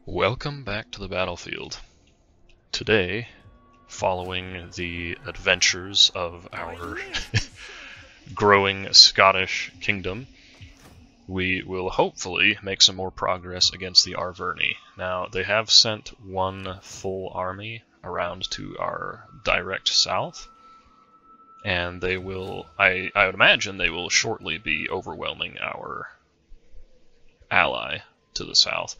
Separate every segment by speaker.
Speaker 1: Welcome back to the battlefield. Today, following the adventures of our growing Scottish kingdom, we will hopefully make some more progress against the Arverni. Now, they have sent one full army around to our direct south, and they will, I would imagine they will shortly be overwhelming our ally to the south.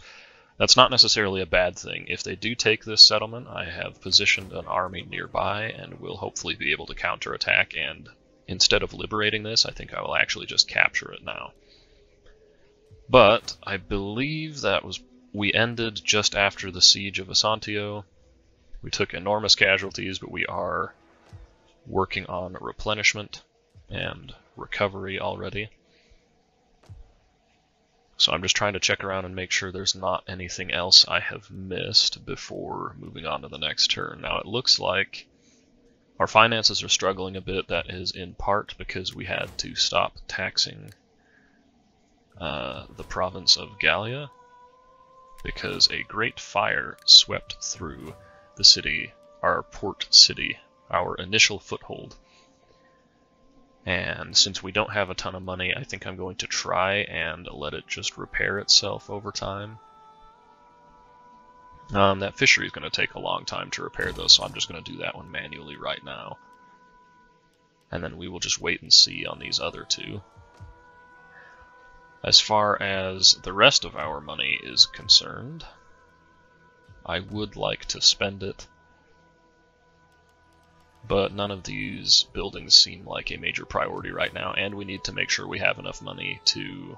Speaker 1: That's not necessarily a bad thing. If they do take this settlement, I have positioned an army nearby and will hopefully be able to counterattack, and instead of liberating this, I think I will actually just capture it now. But I believe we ended just after the siege of Asantio. We took enormous casualties, but we are working on replenishment and recovery already. So I'm just trying to check around and make sure there's not anything else I have missed before moving on to the next turn. Now it looks like our finances are struggling a bit. That is in part because we had to stop taxing the province of Gallia because a great fire swept through the city, our port city, our initial foothold. And since we don't have a ton of money, I think I'm going to try and let it just repair itself over time. That fishery is going to take a long time to repair though, so I'm just going to do that one manually right now. And then we will just wait and see on these other two. As far as the rest of our money is concerned, I would like to spend it, but none of these buildings seem like a major priority right now, and we need to make sure we have enough money to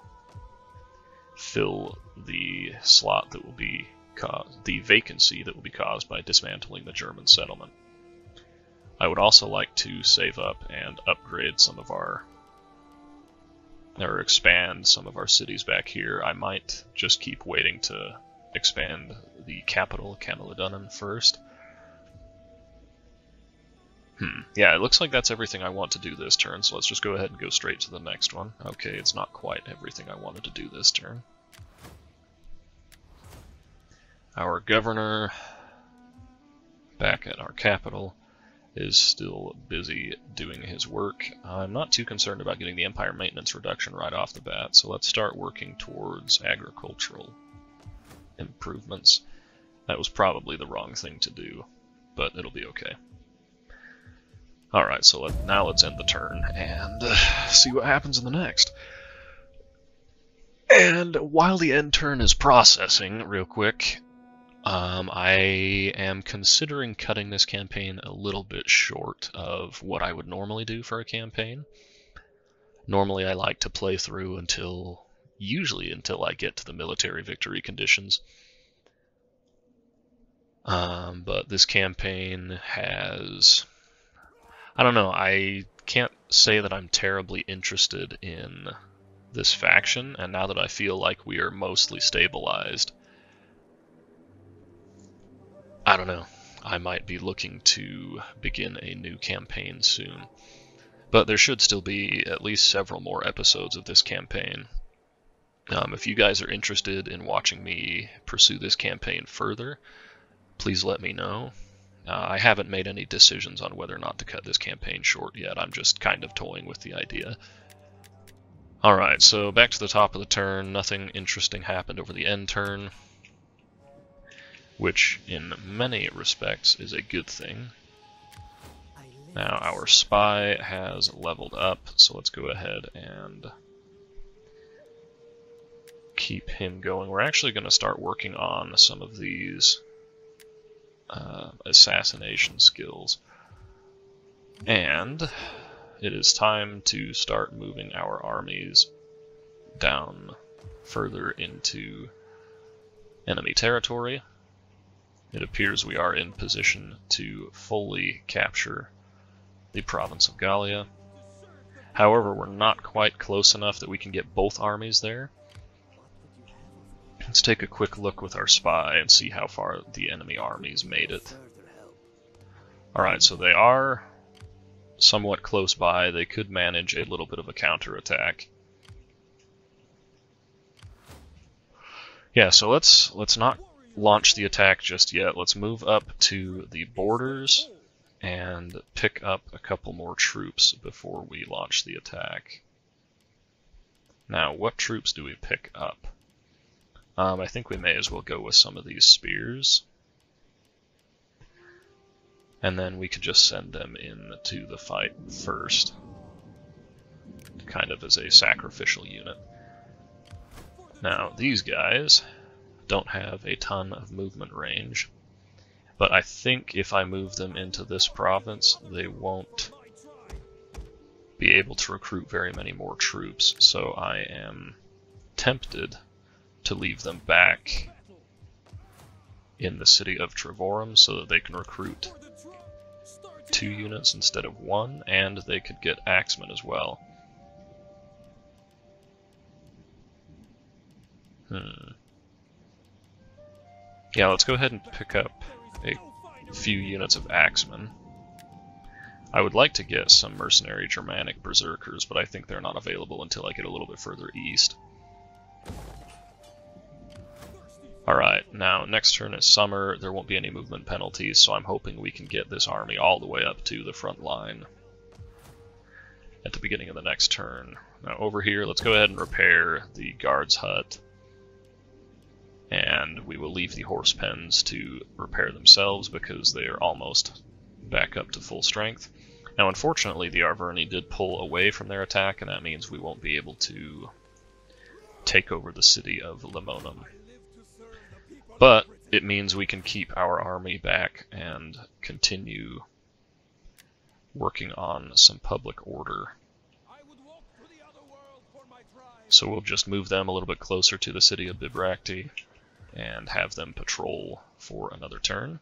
Speaker 1: fill the slot that will be the vacancy that will be caused by dismantling the German settlement. I would also like to save up and upgrade some of or expand some of our cities back here. I might just keep waiting to expand the capital, Canaledunnen, first. Yeah, it looks like that's everything I want to do this turn, so let's just go ahead and go straight to the next one. Okay, it's not quite everything I wanted to do this turn. Our governor, back at our capital, is still busy doing his work. I'm not too concerned about getting the Empire maintenance reduction right off the bat, so let's start working towards agricultural improvements. That was probably the wrong thing to do, but it'll be okay. Alright, so now let's end the turn and see what happens in the next. And while the end turn is processing, real quick, I am considering cutting this campaign a little bit short of what I would normally do for a campaign. Normally I like to play through usually until I get to the military victory conditions. But this campaign has... I don't know, I can't say that I'm terribly interested in this faction, and now that I feel like we are mostly stabilized, I don't know, I might be looking to begin a new campaign soon. But there should still be at least several more episodes of this campaign. If you guys are interested in watching me pursue this campaign further, please let me know. I haven't made any decisions on whether or not to cut this campaign short yet. I'm just kind of toying with the idea. Alright, so back to the top of the turn. Nothing interesting happened over the end turn, which in many respects is a good thing. Now our spy has leveled up, so let's go ahead and keep him going. We're actually going to start working on some of these assassination skills. And it is time to start moving our armies down further into enemy territory. It appears we are in position to fully capture the province of Gallia. However, we're not quite close enough that we can get both armies there. Let's take a quick look with our spy and see how far the enemy armies made it. Alright, so they are somewhat close by. They could manage a little bit of a counterattack. Yeah, so let's not launch the attack just yet. Let's move up to the borders and pick up a couple more troops before we launch the attack. Now, what troops do we pick up? I think we may as well go with some of these spears. And then we could just send them into the fight first, kind of as a sacrificial unit. Now, these guys don't have a ton of movement range, but I think if I move them into this province, they won't be able to recruit very many more troops, so I am tempted to leave them back in the city of Trevorum so that they can recruit 2 units instead of 1, and they could get axemen as well. Yeah, let's go ahead and pick up a few units of axemen. I would like to get some mercenary Germanic berserkers, but I think they're not available until I get a little bit further east. Alright, now next turn is summer. There won't be any movement penalties, so I'm hoping we can get this army all the way up to the front line at the beginning of the next turn. Now over here, let's go ahead and repair the guard's hut, and we will leave the horse pens to repair themselves because they are almost back up to full strength. Now unfortunately the Arverni did pull away from their attack, and that means we won't be able to take over the city of Lemonum. But it means we can keep our army back and continue working on some public order. So we'll just move them a little bit closer to the city of Bibracte and have them patrol for another turn.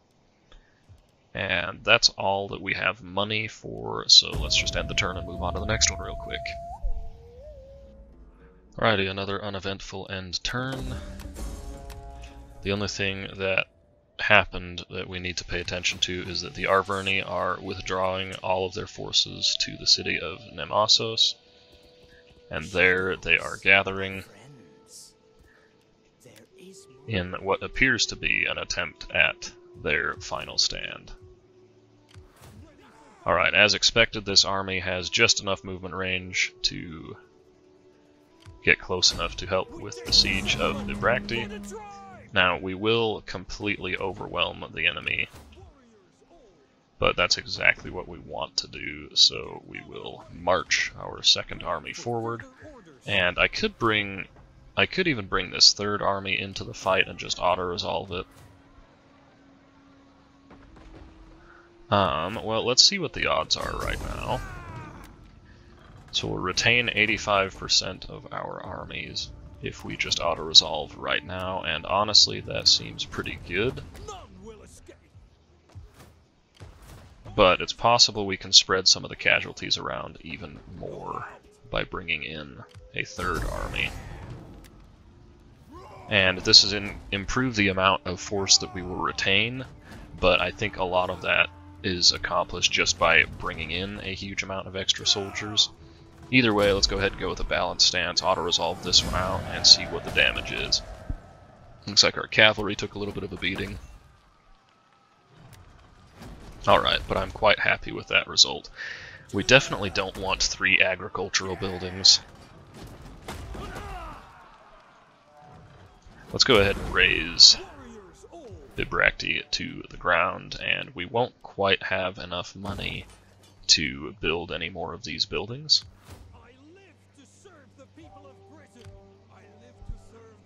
Speaker 1: And that's all that we have money for, so let's just end the turn and move on to the next one real quick. Alrighty, another uneventful end turn. The only thing that happened that we need to pay attention to is that the Arverni are withdrawing all of their forces to the city of Nemassos, and there they are gathering in what appears to be an attempt at their final stand. Alright, as expected, this army has just enough movement range to get close enough to help with the siege of Bibracte. Now, we will completely overwhelm the enemy, but that's exactly what we want to do, so we will march our second army forward, and I could even bring this third army into the fight and just auto-resolve it. Well, let's see what the odds are right now. So we'll retain 85% of our armies if we just auto-resolve right now, and honestly that seems pretty good. But it's possible we can spread some of the casualties around even more by bringing in a third army. And this is improve the amount of force that we will retain, but I think a lot of that is accomplished just by bringing in a huge amount of extra soldiers. Either way, let's go ahead and go with a balanced stance, auto-resolve this one out, and see what the damage is. Looks like our cavalry took a little bit of a beating. Alright, but I'm quite happy with that result. We definitely don't want 3 agricultural buildings. Let's go ahead and raise Bibracte to the ground, and we won't quite have enough money to build any more of these buildings.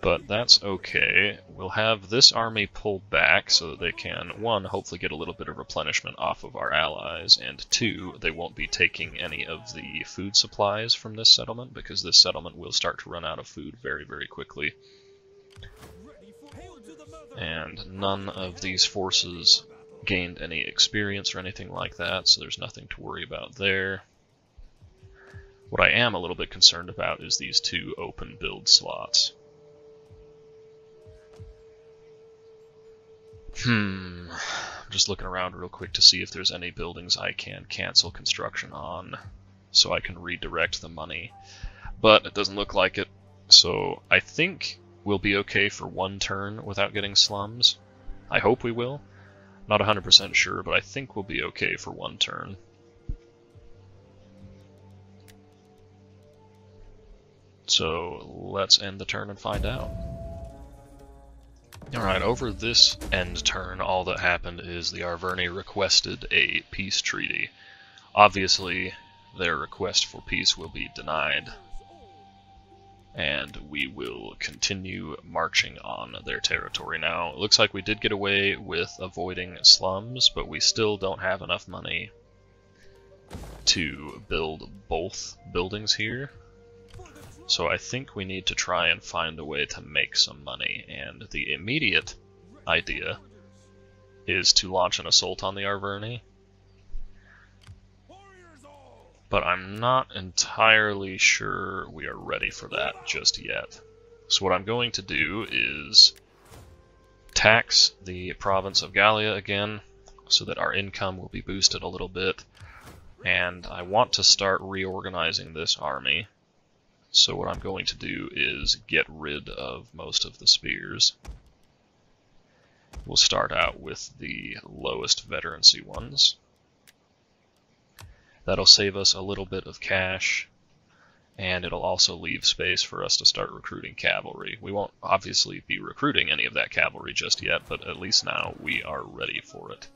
Speaker 1: But that's okay. We'll have this army pull back so that they can, 1, hopefully get a little bit of replenishment off of our allies, and 2, they won't be taking any of the food supplies from this settlement, because this settlement will start to run out of food very, very quickly. And none of these forces gained any experience or anything like that, so there's nothing to worry about there. What I am a little bit concerned about is these 2 open build slots. I'm just looking around real quick to see if there's any buildings I can cancel construction on so I can redirect the money. But it doesn't look like it, so I think we'll be okay for one turn without getting slums. I hope we will. Not 100% sure, but I think we'll be okay for one turn. So let's end the turn and find out. Alright, over this end turn, all that happened is the Arverni requested a peace treaty. Obviously, their request for peace will be denied, and we will continue marching on their territory. Now, it looks like we did get away with avoiding slums, but we still don't have enough money to build both buildings here. So I think we need to try and find a way to make some money, and the immediate idea is to launch an assault on the Arverni. But I'm not entirely sure we are ready for that just yet. So what I'm going to do is tax the province of Gallia again, so that our income will be boosted a little bit, and I want to start reorganizing this army. So what I'm going to do is get rid of most of the spears. We'll start out with the lowest veterancy ones. That'll save us a little bit of cash, and it'll also leave space for us to start recruiting cavalry. We won't obviously be recruiting any of that cavalry just yet, but at least now we are ready for it.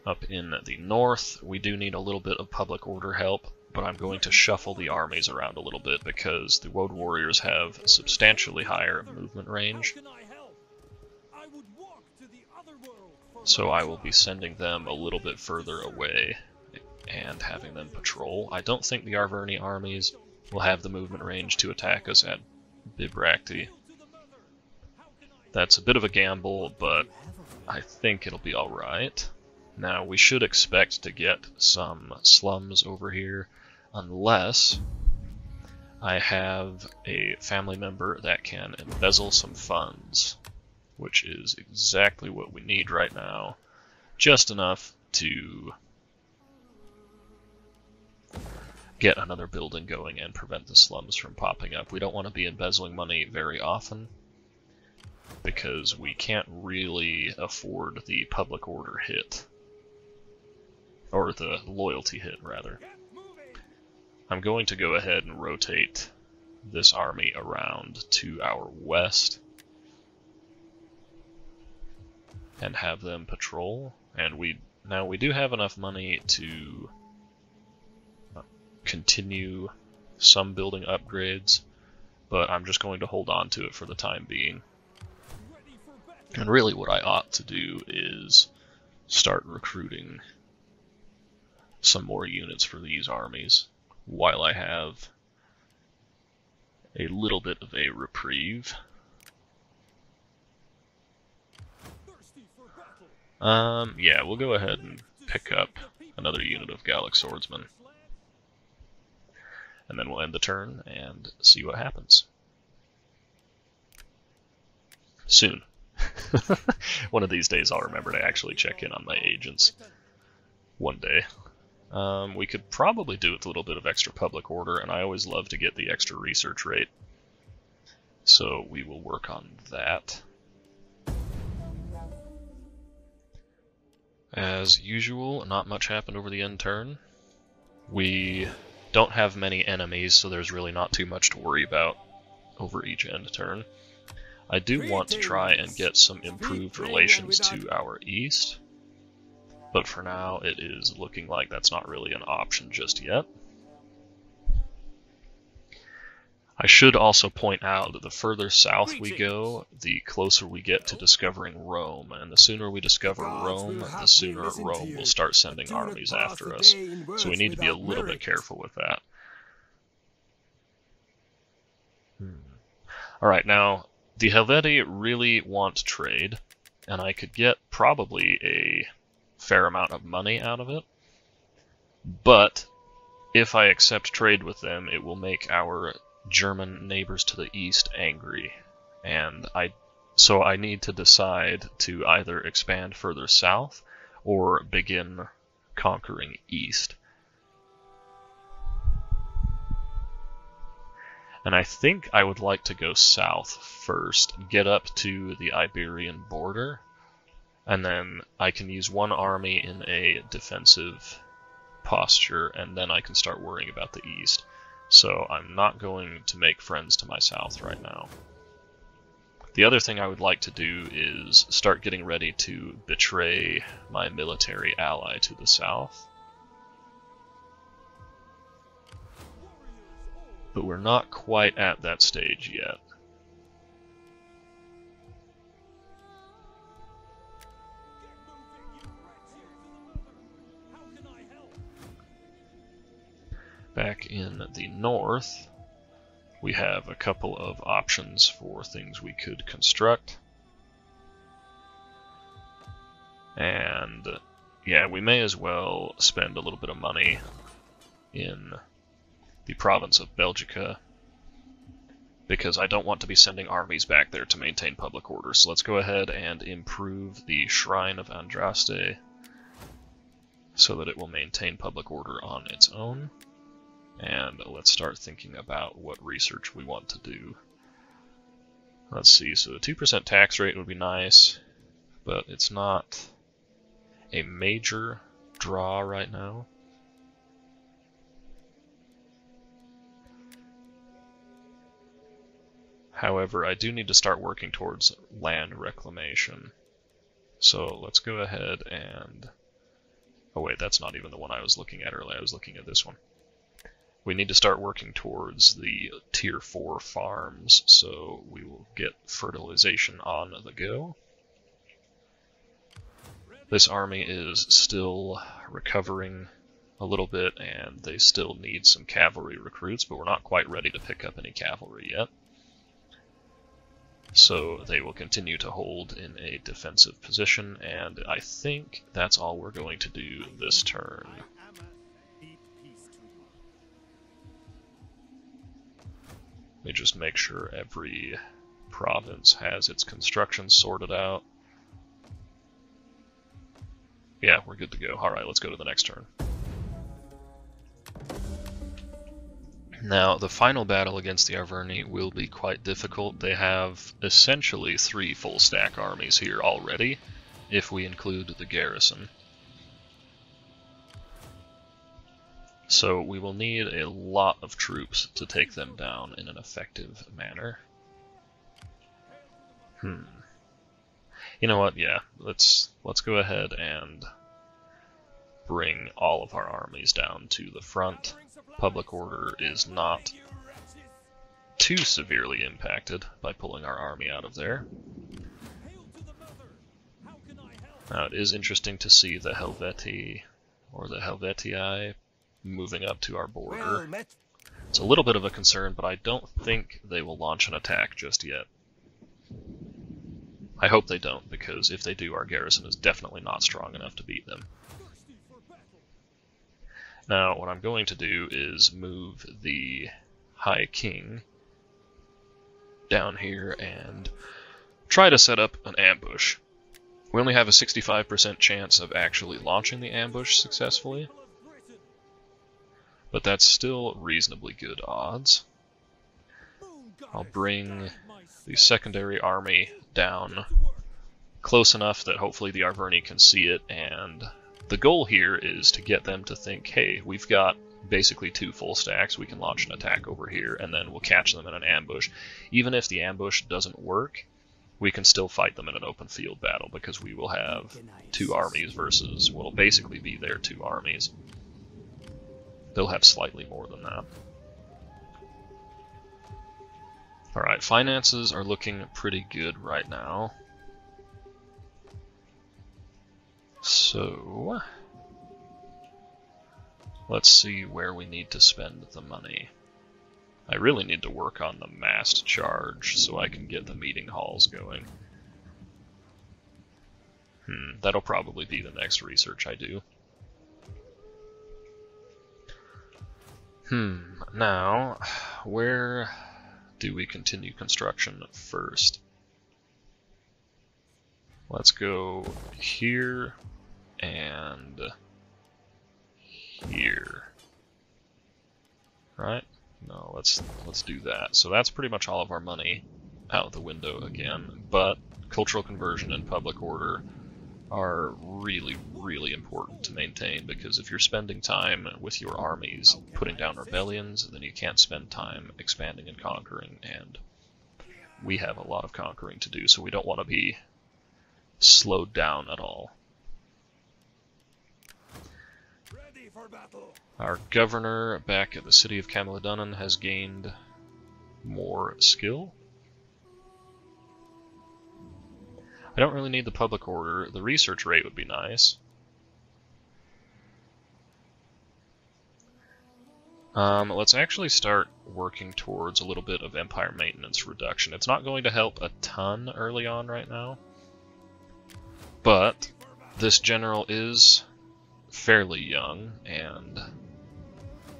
Speaker 1: Up in the north, we do need a little bit of public order help, but I'm going to shuffle the armies around a little bit because the Woad Warriors have substantially higher movement range. So I will be sending them a little bit further away and having them patrol. I don't think the Arverni armies will have the movement range to attack us at Bibracte. That's a bit of a gamble, but I think it'll be alright. Now, we should expect to get some slums over here, unless I have a family member that can embezzle some funds, which is exactly what we need right now. Just enough to get another building going and prevent the slums from popping up. We don't want to be embezzling money very often, because we can't really afford the public order hit. Or the loyalty hit, rather. I'm going to go ahead and rotate this army around to our west and have them patrol. And we do have enough money to continue some building upgrades, but I'm just going to hold on to it for the time being. And really what I ought to do is start recruiting some more units for these armies while I have a little bit of a reprieve. Yeah, we'll go ahead and pick up another unit of Gallic swordsmen. And then we'll end the turn and see what happens. Soon. One of these days I'll remember to actually check in on my agents. One day. We could probably do with a little bit of extra public order, and I always love to get the extra research rate. So we will work on that. As usual, not much happened over the end turn. We don't have many enemies, so there's really not too much to worry about over each end turn. I do want to try and get some improved relations to our east, but for now it is looking like that's not really an option just yet. I should also point out that the further south we go, the closer we get to discovering Rome, and the sooner we discover Rome, the sooner Rome will start sending armies after us. So we need to be a little bit careful with that. Alright, now, the Helvetii really want trade, and I could get probably a fair amount of money out of it, but if I accept trade with them, it will make our German neighbors to the east angry, and so I need to decide to either expand further south or begin conquering east. And I think I would like to go south first, get up to the Iberian border, and then I can use one army in a defensive posture, and then I can start worrying about the east. So I'm not going to make friends to my south right now. The other thing I would like to do is start getting ready to betray my military ally to the south. But we're not quite at that stage yet. Back in the north, we have a couple of options for things we could construct. And yeah, we may as well spend a little bit of money in the province of Belgica, because I don't want to be sending armies back there to maintain public order. So let's go ahead and improve the Shrine of Andraste so that it will maintain public order on its own. And let's start thinking about what research we want to do. Let's see, so a 2% tax rate would be nice, but it's not a major draw right now. However, I do need to start working towards land reclamation. So let's go ahead and... oh wait, that's not even the one I was looking at earlier, I was looking at this one. We need to start working towards the tier 4 farms, so we will get fertilization on the go. This army is still recovering a little bit, and they still need some cavalry recruits, but we're not quite ready to pick up any cavalry yet. So they will continue to hold in a defensive position, and I think that's all we're going to do this turn. Let me just make sure every province has its construction sorted out. Yeah, we're good to go. Alright, let's go to the next turn. Now, the final battle against the Arverni will be quite difficult. They have essentially 3 full stack armies here already, if we include the garrison. So we will need a lot of troops to take them down in an effective manner. You know what, yeah, let's go ahead and bring all of our armies down to the front. Public order is not too severely impacted by pulling our army out of there. Now it is interesting to see the Helvetii, or the Helvetii, moving up to our border. It's a little bit of a concern, but I don't think they will launch an attack just yet. I hope they don't, because if they do, our garrison is definitely not strong enough to beat them. Now, what I'm going to do is move the High King down here and try to set up an ambush. We only have a 65% chance of actually launching the ambush successfully, but that's still reasonably good odds. I'll bring the secondary army down close enough that hopefully the Arverni can see it, and the goal here is to get them to think, hey, we've got basically 2 full stacks, we can launch an attack over here, and then we'll catch them in an ambush. Even if the ambush doesn't work, we can still fight them in an open field battle, because we will have 2 armies versus what'll basically be their 2 armies. They'll have slightly more than that. Alright, finances are looking pretty good right now. So, let's see where we need to spend the money. I really need to work on the massed charge so I can get the meeting halls going. That'll probably be the next research I do. Now, where do we continue construction first? Let's go here and here. Right? No, let's do that. So that's pretty much all of our money out the window again. But cultural conversion and public order are really, really important to maintain, because if you're spending time with your armies putting down rebellions, then you can't spend time expanding and conquering, and we have a lot of conquering to do, so we don't want to be slowed down at all. Our governor back at the city of Camelidonan has gained more skill. I don't really need the public order. The research rate would be nice. Let's actually start working towards a little bit of empire maintenance reduction. It's not going to help a ton early on right now, but this general is fairly young, and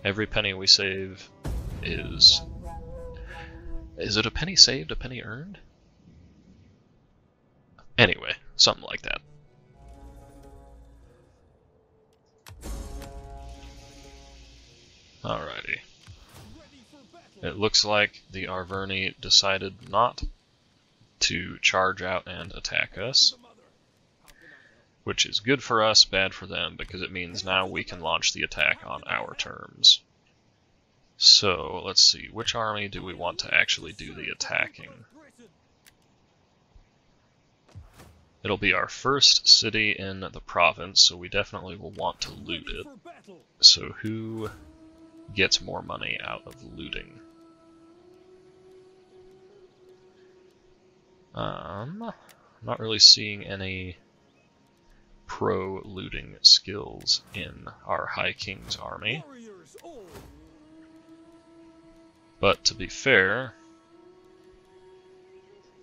Speaker 1: every penny we save is... Is it a penny saved, a penny earned? Anyway, something like that. Alrighty. It looks like the Arverni decided not to charge out and attack us, which is good for us, bad for them, because it means now we can launch the attack on our terms. So, let's see, which army do we want to actually do the attacking? It'll be our first city in the province, so we definitely will want to loot it. So who gets more money out of looting? I'm not really seeing any pro-looting skills in our High King's army. But to be fair,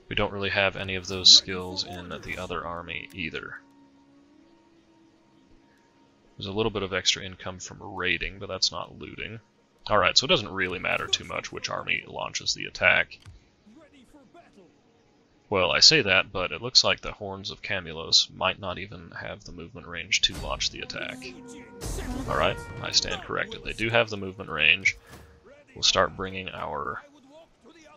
Speaker 1: we don't really have any of those skills in the other army either. There's a little bit of extra income from raiding, but that's not looting. Alright, so it doesn't really matter too much which army launches the attack. Well, I say that, but it looks like the Hordes of Camulos might not even have the movement range to launch the attack. Alright, I stand corrected. They do have the movement range. We'll start bringing our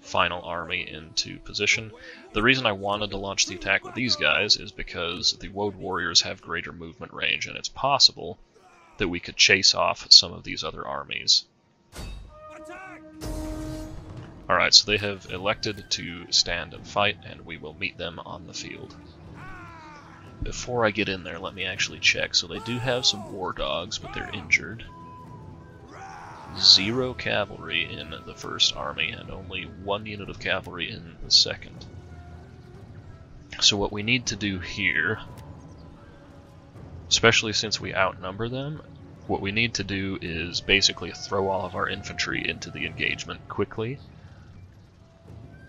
Speaker 1: final army into position. The reason I wanted to launch the attack with these guys is because the Woad Warriors have greater movement range, and it's possible that we could chase off some of these other armies. Alright, so they have elected to stand and fight, and we will meet them on the field. Before I get in there, let me actually check. So they do have some war dogs, but they're injured. 0 cavalry in the first army, and only 1 unit of cavalry in the second. So what we need to do here, especially since we outnumber them, what we need to do is basically throw all of our infantry into the engagement quickly,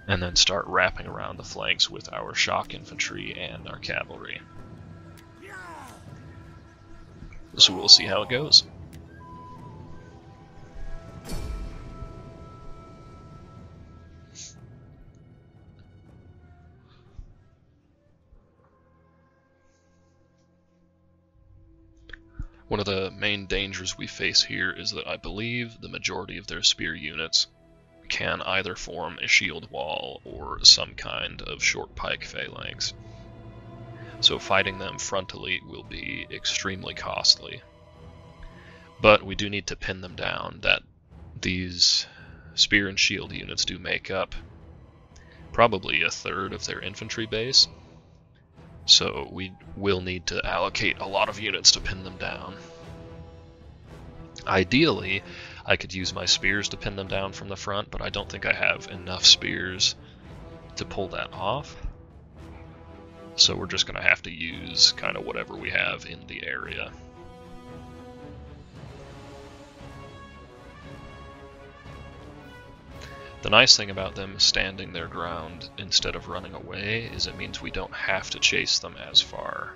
Speaker 1: and then start wrapping around the flanks with our shock infantry and our cavalry. So we'll see how it goes. One of the main dangers we face here is that I believe the majority of their spear units can either form a shield wall or some kind of short pike phalanx. So fighting them frontally will be extremely costly. But we do need to pin them down. That these spear and shield units do make up probably a third of their infantry base. So we will need to allocate a lot of units to pin them down. Ideally, I could use my spears to pin them down from the front, but I don't think I have enough spears to pull that off. So we're just going to have to use kind of whatever we have in the area. The nice thing about them standing their ground instead of running away is it means we don't have to chase them as far.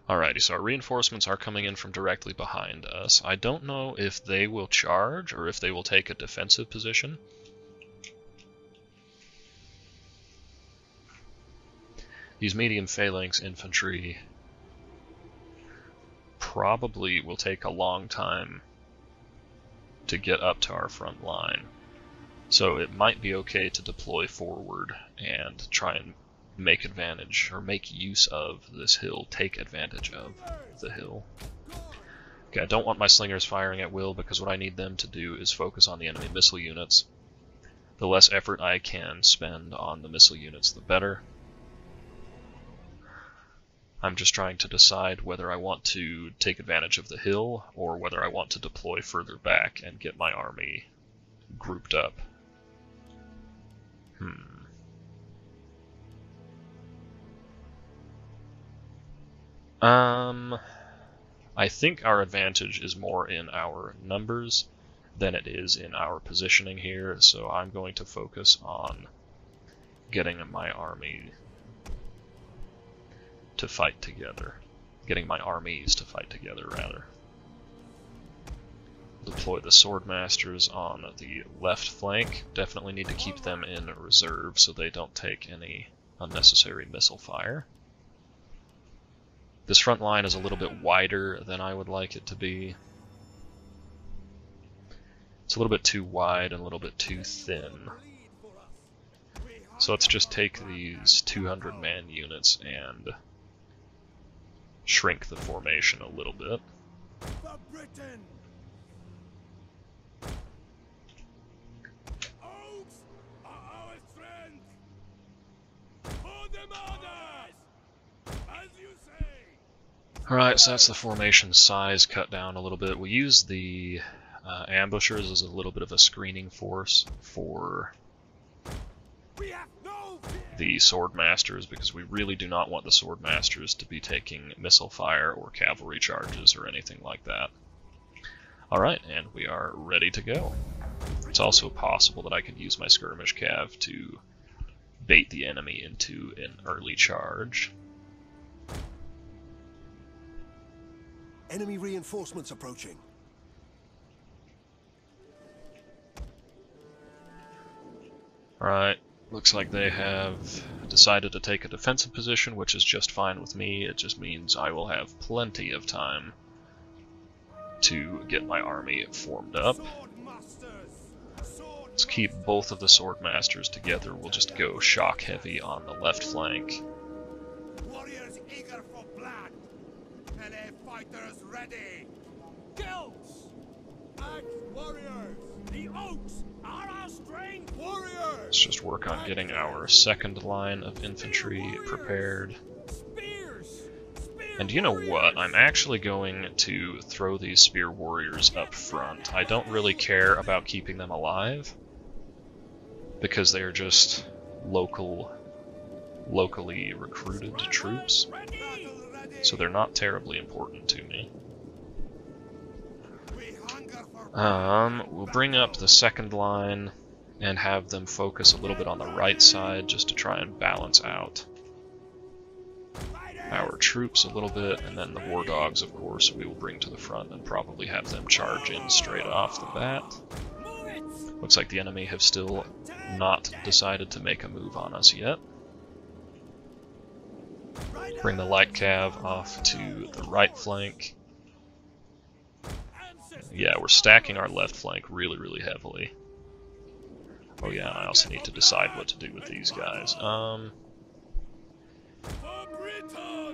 Speaker 1: Alrighty, so our reinforcements are coming in from directly behind us. I don't know if they will charge or if they will take a defensive position. These medium phalanx infantry probably will take a long time to get up to our front line. So it might be okay to deploy forward and try and make advantage, or make use of this hill, take advantage of the hill. Okay, I don't want my slingers firing at will, because what I need them to do is focus on the enemy missile units. The less effort I can spend on the missile units, the better. I'm just trying to decide whether I want to take advantage of the hill, or whether I want to deploy further back and get my army grouped up. I think our advantage is more in our numbers than it is in our positioning here, so I'm going to focus on getting my army to fight together. Getting my armies to fight together, rather. Deploy the Swordmasters on the left flank. Definitely need to keep them in reserve so they don't take any unnecessary missile fire. This front line is a little bit wider than I would like it to be. It's a little bit too wide and a little bit too thin. So let's just take these 200-man units and shrink the formation a little bit. Alright, so that's the formation size cut down a little bit. We use the ambushers as a little bit of a screening force for the Swordmasters, because we really do not want the Swordmasters to be taking missile fire or cavalry charges or anything like that. Alright, and we are ready to go. It's also possible that I could use my skirmish cav to bait the enemy into an early charge.
Speaker 2: Enemy reinforcements approaching.
Speaker 1: Alright, looks like they have decided to take a defensive position, which is just fine with me. It just means I will have plenty of time to get my army formed up. Let's keep both of the Swordmasters together. We'll just go shock heavy on the left flank.
Speaker 2: Warriors eager for blood. Fighters ready. Guilds! Axe warriors! The oaks are our strength! Warriors!
Speaker 1: Let's just work on getting our second line of infantry prepared. And you know what? I'm actually going to throw these spear warriors up front. I don't really care about keeping them alive, because they are just locally recruited troops. So they're not terribly important to me. We'll bring up the second line and have them focus a little bit on the right side just to try and balance out our troops a little bit, and then the war dogs, of course, we will bring to the front and probably have them charge in straight off the bat. Looks like the enemy have still not decided to make a move on us yet. Bring the light cav off to the right flank. Yeah, we're stacking our left flank really, really heavily. Oh yeah, and I also need to decide what to do with these guys.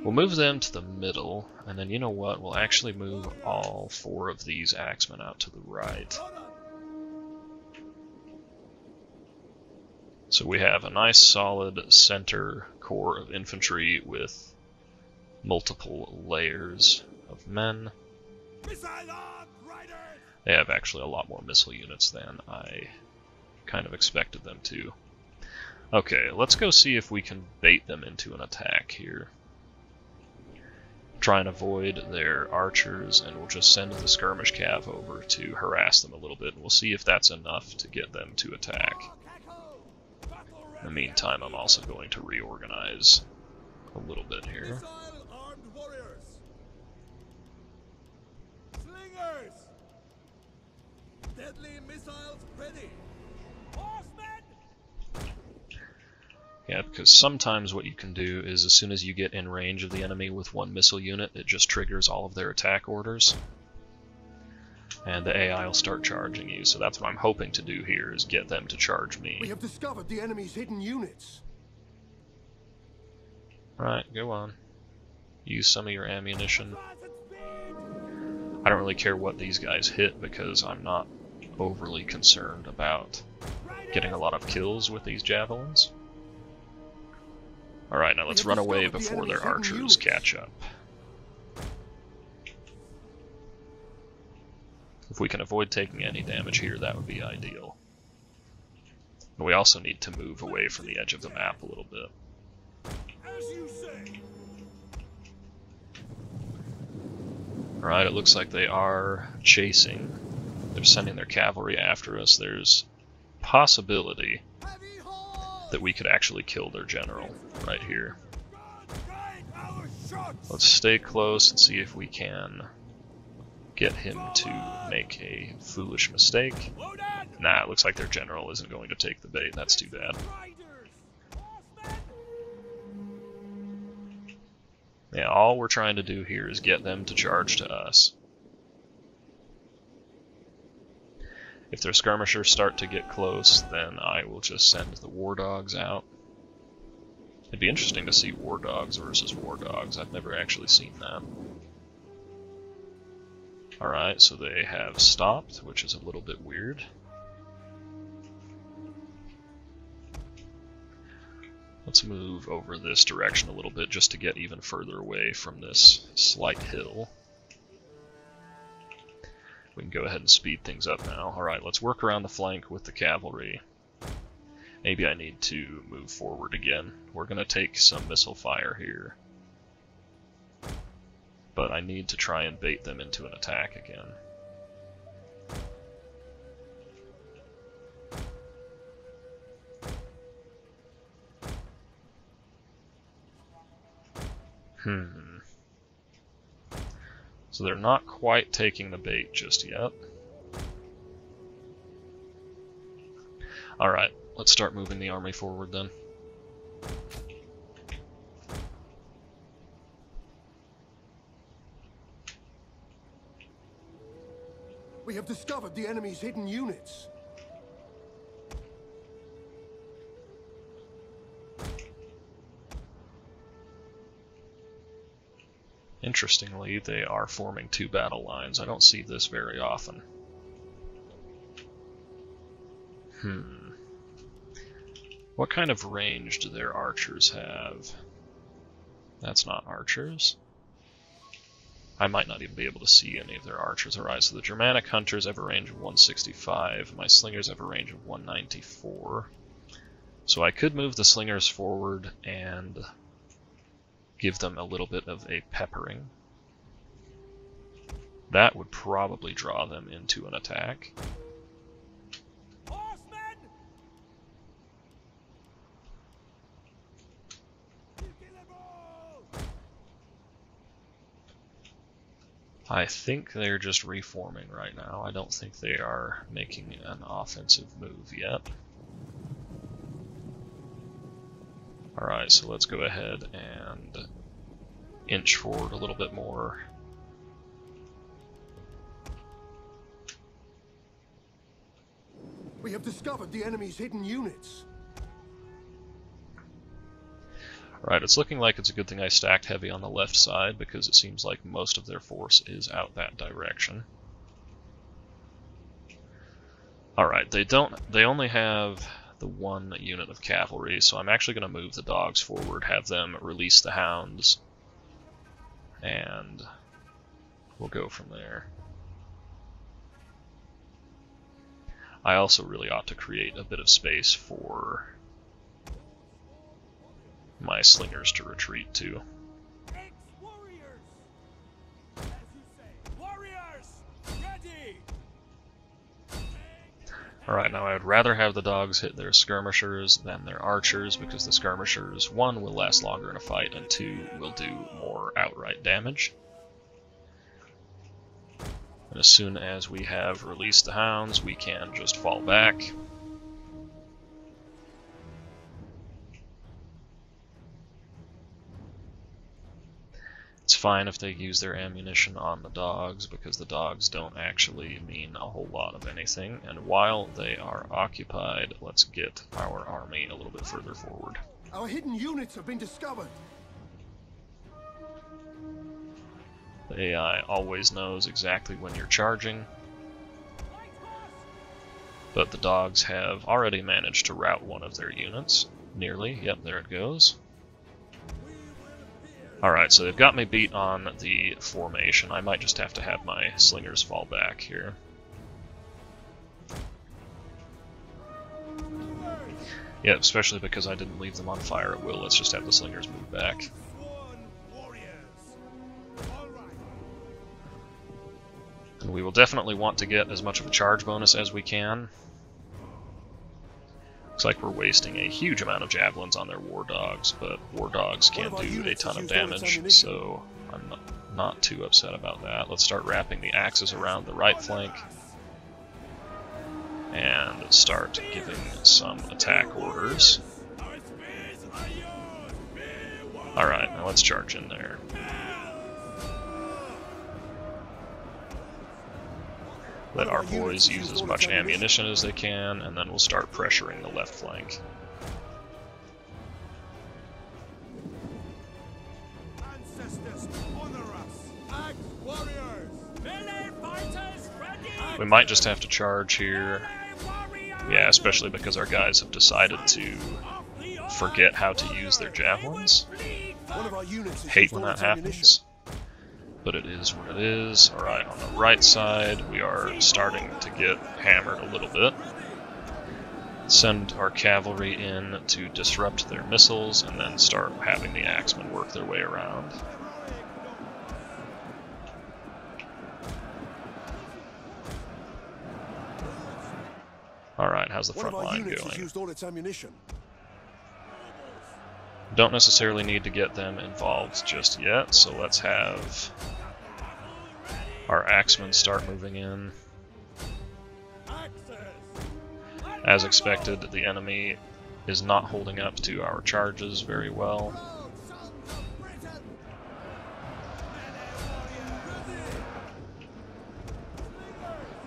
Speaker 1: We'll move them to the middle, and then you know what? We'll actually move all 4 of these axemen out to the right. So we have a nice solid center core of infantry with multiple layers of men. They have actually a lot more missile units than I kind of expected them to. Okay, let's go see if we can bait them into an attack here. Try and avoid their archers, and we'll just send the skirmish cav over to harass them a little bit, and we'll see if that's enough to get them to attack. In the meantime, I'm also going to reorganize a little bit here.
Speaker 2: Slingers! Deadly missiles ready! Horsemen!
Speaker 1: Yeah, because sometimes what you can do is as soon as you get in range of the enemy with one missile unit, it just triggers all of their attack orders. And the AI will start charging you, so that's what I'm hoping to do here, is get them to charge me.
Speaker 2: We have discovered the enemy's hidden units.
Speaker 1: Right, go on. Use some of your ammunition. I don't really care what these guys hit because I'm not overly concerned about getting a lot of kills with these javelins. Alright, now let's run away before their archers catch up. If we can avoid taking any damage here, that would be ideal. And we also need to move away from the edge of the map a little bit. Alright, it looks like they are chasing. They're sending their cavalry after us. There's possibility that we could actually kill their general right here. Let's stay close and see if we can get him to make a foolish mistake. Nah, it looks like their general isn't going to take the bait. That's too bad. Yeah, all we're trying to do here is get them to charge to us. If their skirmishers start to get close, then I will just send the war dogs out. It'd be interesting to see war dogs versus war dogs. I've never actually seen that. Alright, so they have stopped, which is a little bit weird. Let's move over this direction a little bit just to get even further away from this slight hill. We can go ahead and speed things up now. Alright, let's work around the flank with the cavalry. Maybe I need to move forward again. We're going to take some missile fire here. But I need to try and bait them into an attack again. So they're not quite taking the bait just yet. Alright, let's start moving the army forward then.
Speaker 2: We have discovered the enemy's hidden units.
Speaker 1: Interestingly, they are forming two battle lines. I don't see this very often. What kind of range do their archers have? That's not archers. I might not even be able to see any of their archers. Alright, so the Germanic hunters have a range of 165. My slingers have a range of 194. So I could move the slingers forward and give them a little bit of a peppering. That would probably draw them into an attack. I think they're just reforming right now. I don't think they are making an offensive move yet. Alright, so let's go ahead and inch forward a little bit more.
Speaker 2: We have discovered the enemy's hidden units.
Speaker 1: Alright, it's looking like it's a good thing I stacked heavy on the left side because it seems like most of their force is out that direction. Alright, they only have the one unit of cavalry, so I'm actually going to move the dogs forward, have them release the hounds, and we'll go from there. I also really ought to create a bit of space for my slingers to retreat to. Alright, now I would rather have the dogs hit their skirmishers than their archers, because the skirmishers, 1, will last longer in a fight, and 2, will do more outright damage. And as soon as we have released the hounds, we can just fall back. It's fine if they use their ammunition on the dogs, because the dogs don't actually mean a whole lot of anything. And while they are occupied, let's get our army a little bit further forward.
Speaker 2: Our hidden units have been discovered.
Speaker 1: The AI always knows exactly when you're charging, but the dogs have already managed to rout one of their units. Nearly. Yep, there it goes. Alright, so they've got me beat on the formation. I might just have to have my slingers fall back here. Yeah, especially because I didn't leave them on fire at will. Let's just have the slingers move back. And we will definitely want to get as much of a charge bonus as we can. Looks like we're wasting a huge amount of javelins on their war dogs, but war dogs can't do a ton of damage, so I'm not too upset about that. Let's start wrapping the axes around the right flank and start giving some attack orders. Alright, now let's charge in there. Let our boys use as much ammunition as they can, and then we'll start pressuring the left flank. We might just have to charge here. Yeah, especially because our guys have decided to forget how to use their javelins. Hate when that happens. But it is what it is. Alright, on the right side, we are starting to get hammered a little bit. Send our cavalry in to disrupt their missiles, and then start having the axemen work their way around. Alright, how's the front line going? Don't necessarily need to get them involved just yet, so let's have our axemen start moving in. As expected, the enemy is not holding up to our charges very well.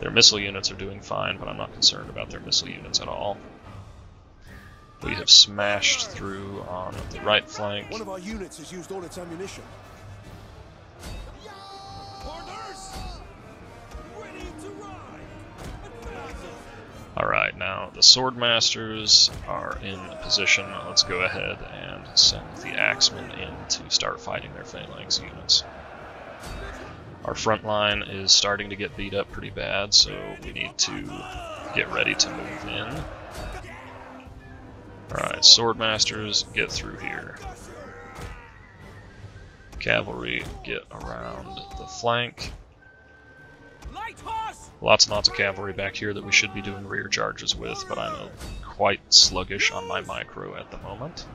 Speaker 1: Their missile units are doing fine, but I'm not concerned about their missile units at all. We have smashed through on the right flank.
Speaker 2: One of our units has used all its ammunition.
Speaker 1: Alright, now the swordmasters are in position. Let's go ahead and send the axemen in to start fighting their phalanx units. Our front line is starting to get beat up pretty bad, so we need to get ready to move in. Alright, swordmasters, get through here. Cavalry, get around the flank. Lots and lots of cavalry back here that we should be doing rear charges with, but I'm quite sluggish on my micro at the moment.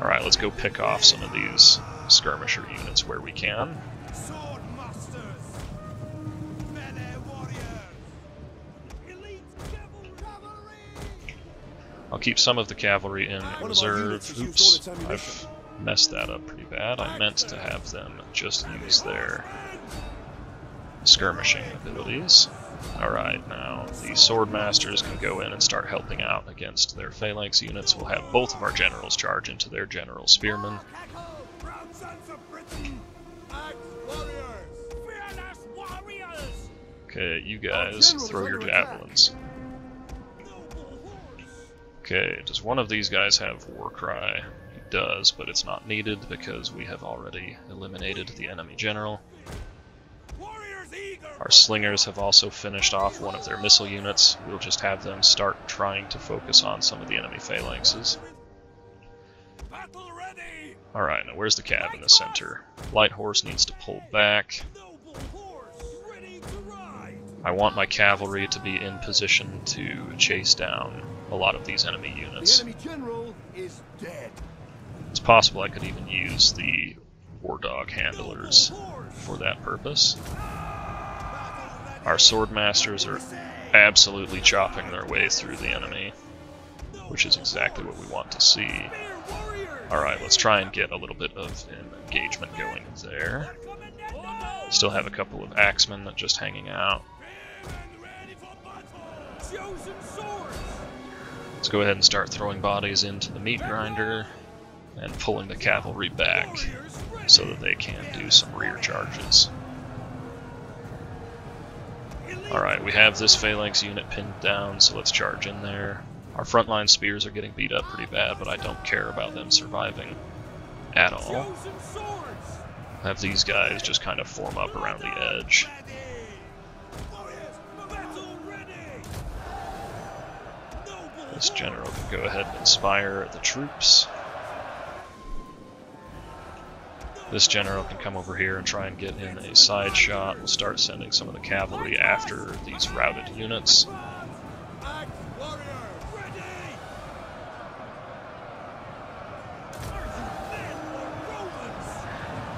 Speaker 1: Alright, let's go pick off some of these skirmisher units where we can. I'll keep some of the cavalry in reserve. Oops, I've messed that up pretty bad. I meant to have them just use their skirmishing abilities. Alright, now the swordmasters can go in and start helping out against their phalanx units. We'll have both of our generals charge into their general spearmen. Okay, you guys throw your javelins. Okay, does one of these guys have Warcry? He does, but it's not needed because we have already eliminated the enemy general. Our slingers have also finished off one of their missile units. We'll just have them start trying to focus on some of the enemy phalanxes. Alright, now where's the cab in the center? Light horse needs to pull back. I want my cavalry to be in position to chase down a lot of these enemy units.
Speaker 2: The enemy general is dead.
Speaker 1: It's possible I could even use the war dog handlers for that purpose. Our swordmasters are absolutely chopping their way through the enemy, which is exactly what we want to see. Alright, let's try and get a little bit of an engagement going there. Still have a couple of axemen just hanging out. Let's go ahead and start throwing bodies into the meat grinder and pulling the cavalry back so that they can do some rear charges. Alright, we have this phalanx unit pinned down, so let's charge in there. Our frontline spears are getting beat up pretty bad, but I don't care about them surviving at all. Have these guys just kind of form up around the edge. This general can go ahead and inspire the troops. This general can come over here and try and get in a side shot. We'll start sending some of the cavalry after these routed units.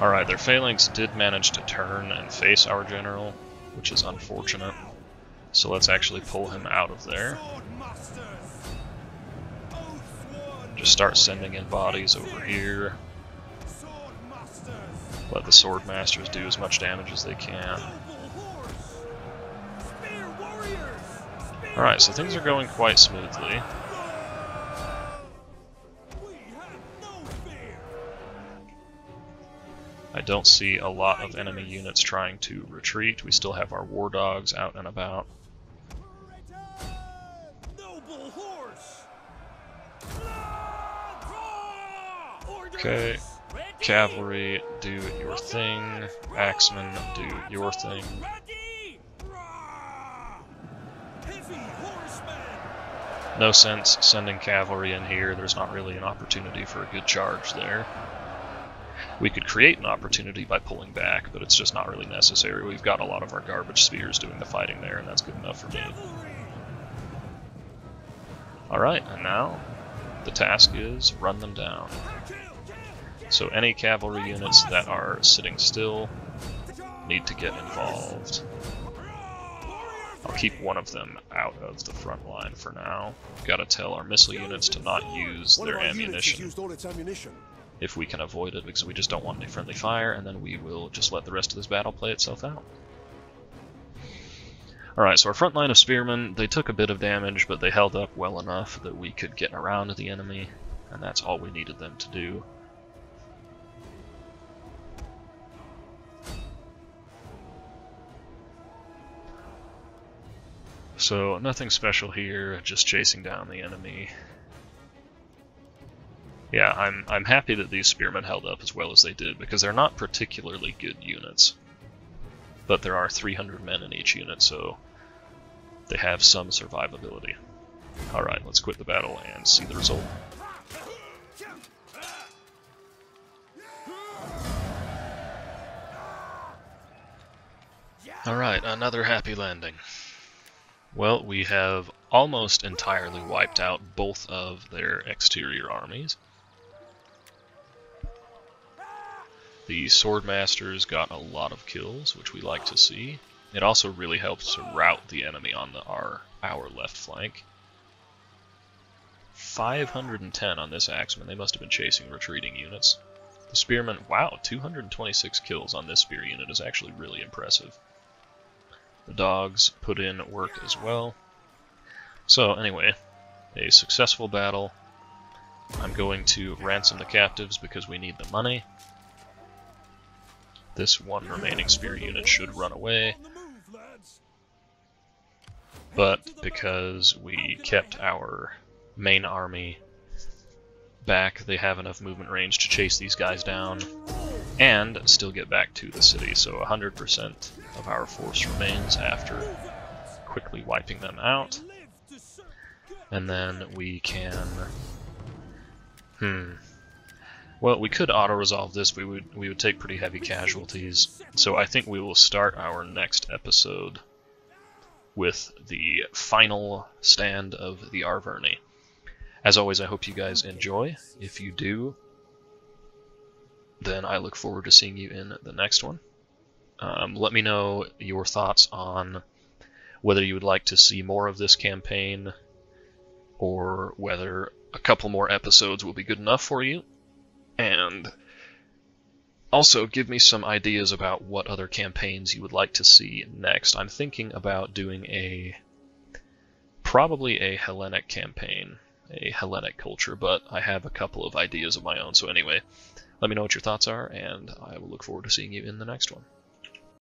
Speaker 1: Alright, their phalanx did manage to turn and face our general, which is unfortunate. So let's actually pull him out of there. Just start sending in bodies over here. Let the sword masters do as much damage as they can. Alright, so things are going quite smoothly. I don't see a lot of enemy units trying to retreat. We still have our war dogs out and about. Okay, cavalry, do your thing. Axemen, do your thing. No sense sending cavalry in here. There's not really an opportunity for a good charge there. We could create an opportunity by pulling back, but it's just not really necessary. We've got a lot of our garbage spears doing the fighting there, and that's good enough for me. Alright, and now the task is run them down. So any cavalry units that are sitting still need to get involved. I'll keep one of them out of the front line for now. Gotta tell our missile units to not use their ammunition if we can avoid it, because we just don't want any friendly fire, and then we will just let the rest of this battle play itself out. Alright, so our front line of spearmen, they took a bit of damage, but they held up well enough that we could get around the enemy, and that's all we needed them to do. So, nothing special here, just chasing down the enemy. Yeah, I'm happy that these spearmen held up as well as they did, because they're not particularly good units. But there are 300 men in each unit, so they have some survivability. Alright, let's quit the battle and see the result. Alright, another happy landing. Well, we have almost entirely wiped out both of their exterior armies. The Swordmasters got a lot of kills, which we like to see. It also really helps to rout the enemy on our left flank. 510 on this axeman. They must have been chasing retreating units. The spearmen, wow, 226 kills on this spear unit is actually really impressive. The dogs put in work as well. So anyway, a successful battle. I'm going to ransom the captives because we need the money. This one remaining spear unit should run away. But because we kept our main army back, they have enough movement range to chase these guys down and still get back to the city. So 100% of our force remains after quickly wiping them out. And then we can... Well, we could auto-resolve this. We would take pretty heavy casualties. So I think we will start our next episode with the final stand of the Arverni. As always, I hope you guys enjoy. If you do, then I look forward to seeing you in the next one. Let me know your thoughts on whether you would like to see more of this campaign, or whether a couple more episodes will be good enough for you. And also give me some ideas about what other campaigns you would like to see next. I'm thinking about doing probably a Hellenic campaign, a Hellenic culture, but I have a couple of ideas of my own. So anyway, let me know what your thoughts are, and I will look forward to seeing you in the next one.